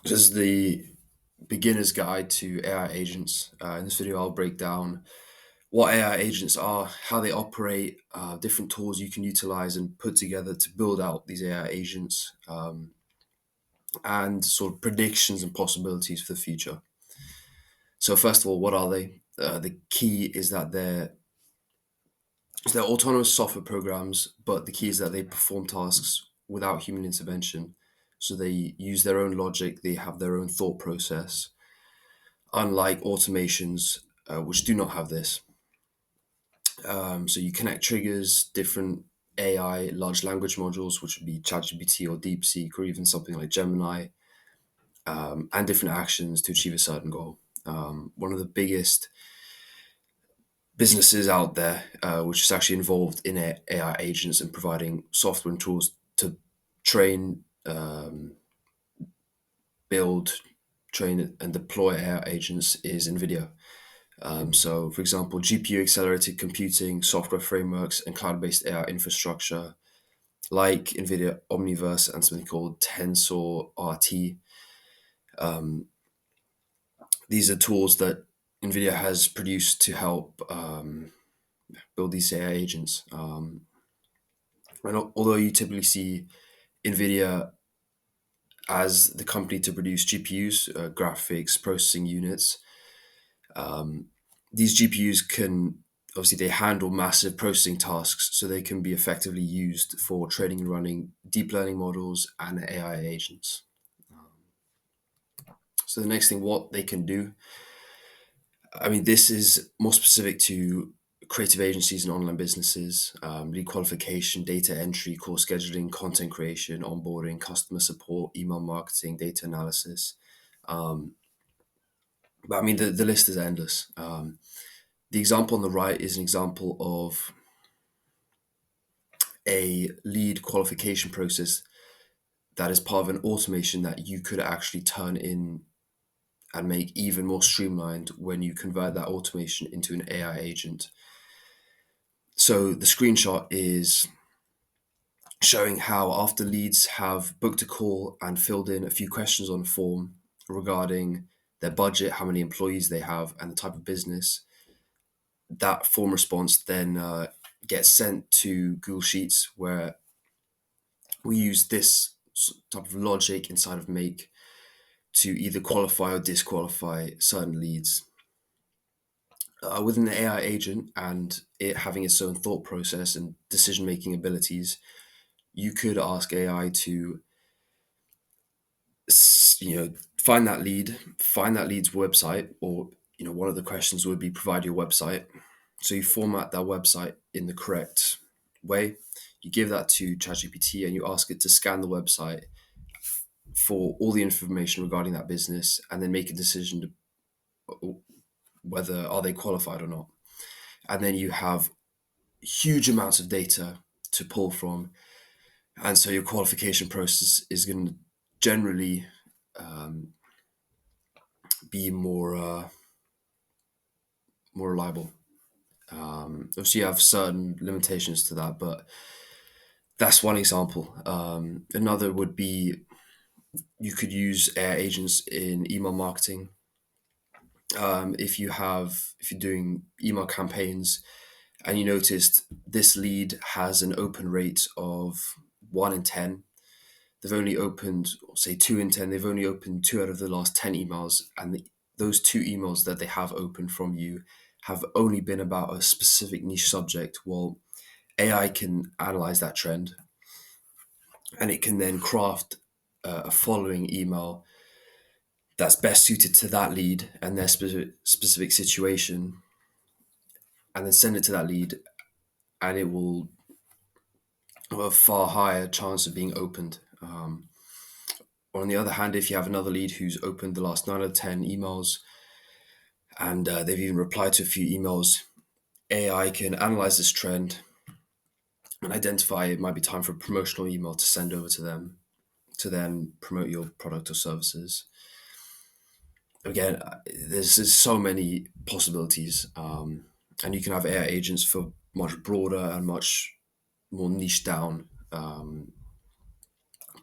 This is the beginner's guide to AI agents. In this video, I'll break down what AI agents are, how they operate, different tools you can utilize and put together to build out these AI agents, and sort of predictions and possibilities for the future. So, first of all, what are they? The key is that they're autonomous software programs, but the key is that they perform tasks without human intervention. So they use their own logic, they have their own thought process, unlike automations, which do not have this. So you connect triggers, different AI large language modules, which would be ChatGPT or DeepSeek, or even something like Gemini, and different actions to achieve a certain goal. One of the biggest businesses out there, which is actually involved in AI agents and providing software and tools to train, build, train, and deploy AI agents, is NVIDIA. So, for example, GPU accelerated computing, software frameworks, and cloud based AI infrastructure like NVIDIA Omniverse and something called Tensor RT. These are tools that NVIDIA has produced to help build these AI agents. And although you typically see NVIDIA as the company to produce GPUs, graphics processing units, these GPUs can obviously they handle massive processing tasks, so they can be effectively used for training and running deep learning models and AI agents. So the next thing, what they can do, I mean, this is more specific to creative agencies and online businesses, lead qualification, data entry, course scheduling, content creation, onboarding, customer support, email marketing, data analysis. But I mean, the list is endless. The example on the right is an example of a lead qualification process that is part of an automation that you could actually turn in and make even more streamlined when you convert that automation into an AI agent. So the screenshot is showing how after leads have booked a call and filled in a few questions on a form regarding their budget, how many employees they have, and the type of business, that form response then gets sent to Google Sheets, where we use this type of logic inside of Make to either qualify or disqualify certain leads. With an AI agent and it having its own thought process and decision making abilities, you could ask AI to find that lead, find that lead's website, or one of the questions would be provide your website. So you format that website in the correct way. You give that to ChatGPT and you ask it to scan the website for all the information regarding that business, and then make a decision to whether are they qualified or not. And then you have huge amounts of data to pull from, and so your qualification process is going to generally be more reliable. Obviously, you have certain limitations to that, but that's one example. Another would be you could use AI agents in email marketing. If you're doing email campaigns and you noticed this lead has an open rate of 1 in 10, they've only opened, say, 2 in 10, they've only opened 2 out of the last 10 emails, and those 2 emails that they have opened from you have only been about a specific niche subject. Well, AI can analyze that trend and it can then craft a following email that's best suited to that lead and their specific situation, and then send it to that lead, and it will have a far higher chance of being opened. Or on the other hand, if you have another lead who's opened the last 9 or 10 emails and they've even replied to a few emails, AI can analyze this trend and identify it might be time for a promotional email to send over to them to then promote your product or services. Again, there's just so many possibilities, and you can have AI agents for much broader and much more niche down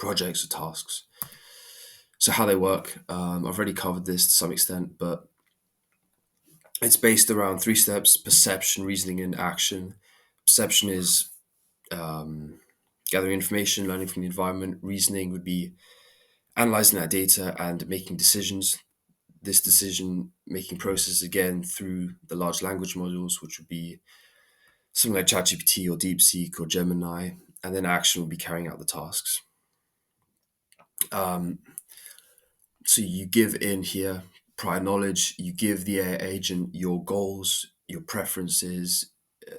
projects or tasks. So how they work, I've already covered this to some extent, but it's based around three steps: perception, reasoning, and action. Perception is gathering information, learning from the environment. Reasoning would be analyzing that data and making decisions. This decision making process again through the large language models, which would be something like ChatGPT or DeepSeek or Gemini, and then action will be carrying out the tasks. Um, so you give in here prior knowledge, you give the AI agent your goals, your preferences,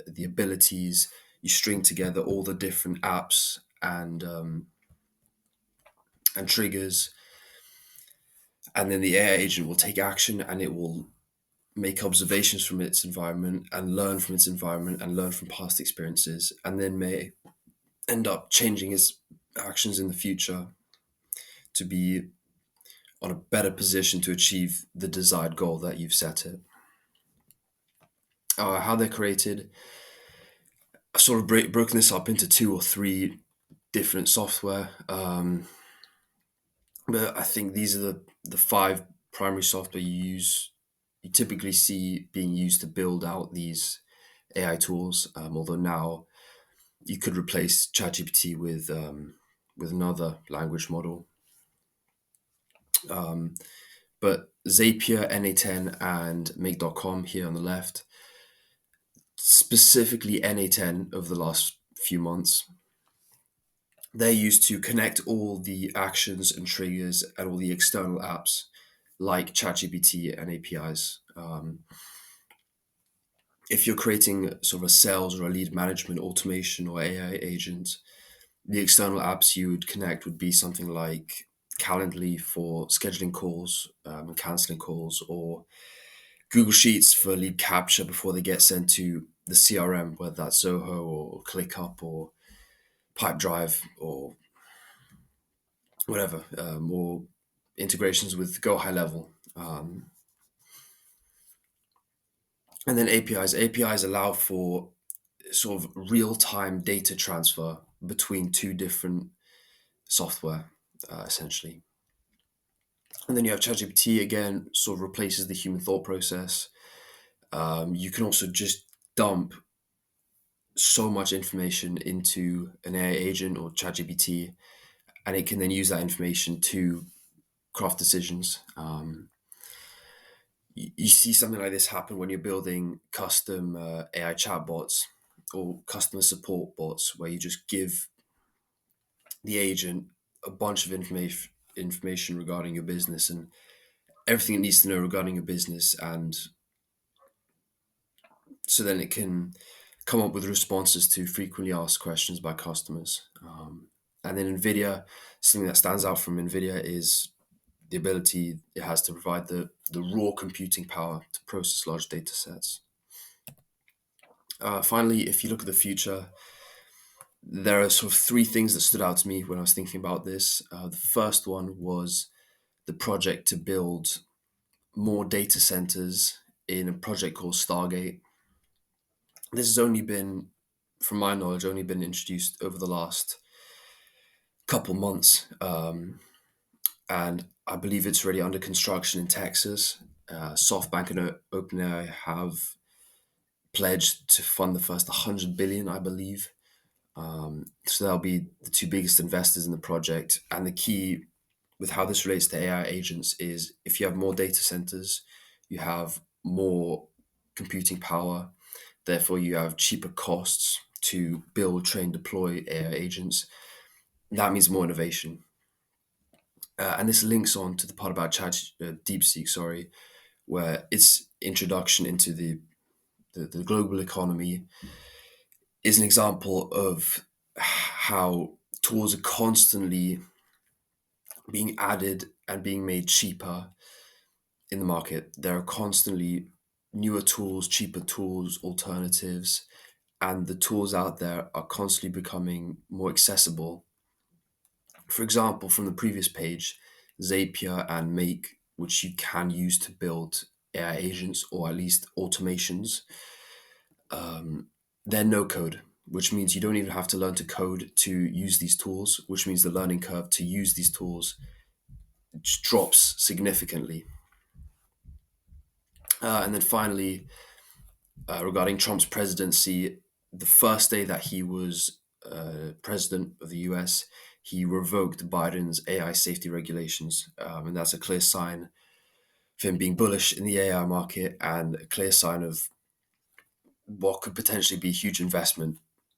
the abilities, you string together all the different apps and triggers, and then the AI agent will take action and it will make observations from its environment and learn from its environment and learn from past experiences, and then may end up changing its actions in the future to be on a better position to achieve the desired goal that you've set it. How they're created, I've sort of broken this up into two or three different software, but I think these are the five primary software you typically see being used to build out these AI tools. Although now you could replace ChatGPT with another language model. But Zapier, NA10, and Make.com here on the left, specifically NA10 over the last few months, they're used to connect all the actions and triggers and all the external apps like ChatGPT and APIs. If you're creating sort of a sales or a lead management automation or AI agent, the external apps you would connect would be something like Calendly for scheduling calls and canceling calls, or Google Sheets for lead capture before they get sent to the CRM, whether that's Zoho or ClickUp or Pipedrive or whatever, or integrations with Go High Level. And then APIs. APIs allow for sort of real-time data transfer between two different software, essentially. And then you have ChatGPT again, sort of replaces the human thought process. You can also just dump so much information into an AI agent or ChatGPT, and it can then use that information to craft decisions. You see something like this happen when you're building custom AI chatbots or customer support bots, where you just give the agent a bunch of information regarding your business and everything it needs to know regarding your business, and so then it can come up with responses to frequently asked questions by customers. And then NVIDIA, something that stands out from NVIDIA is the ability it has to provide the raw computing power to process large data sets. Finally, if you look at the future, there are sort of three things that stood out to me when I was thinking about this. The first one was the project to build more data centers in a project called Stargate. This has only been, from my knowledge, only been introduced over the last couple months, and I believe it's already under construction in Texas. SoftBank and OpenAI have pledged to fund the first 100 billion, I believe. So they'll be the two biggest investors in the project. And the key with how this relates to AI agents is if you have more data centers, you have more computing power. Therefore, you have cheaper costs to build, train, deploy AI agents. That means more innovation. And this links on to the part about DeepSeek, sorry, where its introduction into the global economy is an example of how tools are constantly being added and being made cheaper in the market. There are constantly newer tools, cheaper tools, alternatives, and the tools out there are constantly becoming more accessible. For example, from the previous page, Zapier and Make, which you can use to build AI agents or at least automations, they're no code, which means you don't even have to learn to code to use these tools, which means the learning curve to use these tools just drops significantly. And then finally, regarding Trump's presidency, the first day that he was president of the US, he revoked Biden's AI safety regulations. And that's a clear sign of him being bullish in the AI market and a clear sign of what could potentially be huge investment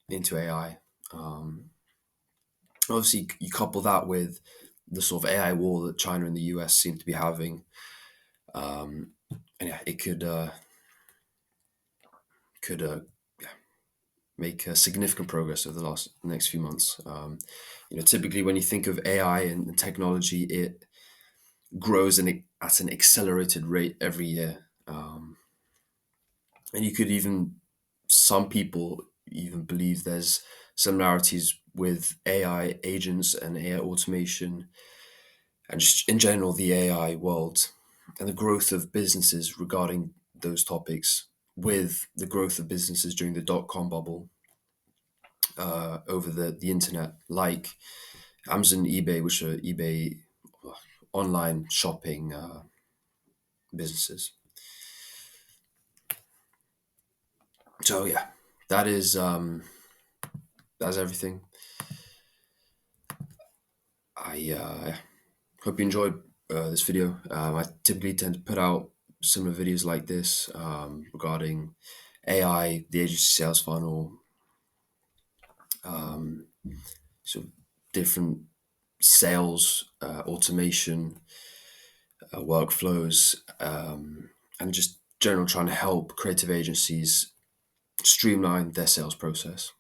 into AI. Um, Obviously, you couple that with the sort of AI war that China and the US seem to be having, and yeah, it could yeah, make significant progress over the next few months. Typically when you think of AI and technology, it grows at an accelerated rate every year, and you could even some people even believe there's similarities with AI agents and AI automation and just in general the AI world and the growth of businesses regarding those topics with the growth of businesses during the dot-com bubble over the internet, like Amazon, eBay, which are eBay online shopping businesses. So yeah, that is that's everything. I hope you enjoyed this video. I typically tend to put out similar videos like this regarding AI, the agency sales funnel, sort of different sales automation workflows, and just general trying to help creative agencies streamline their sales process.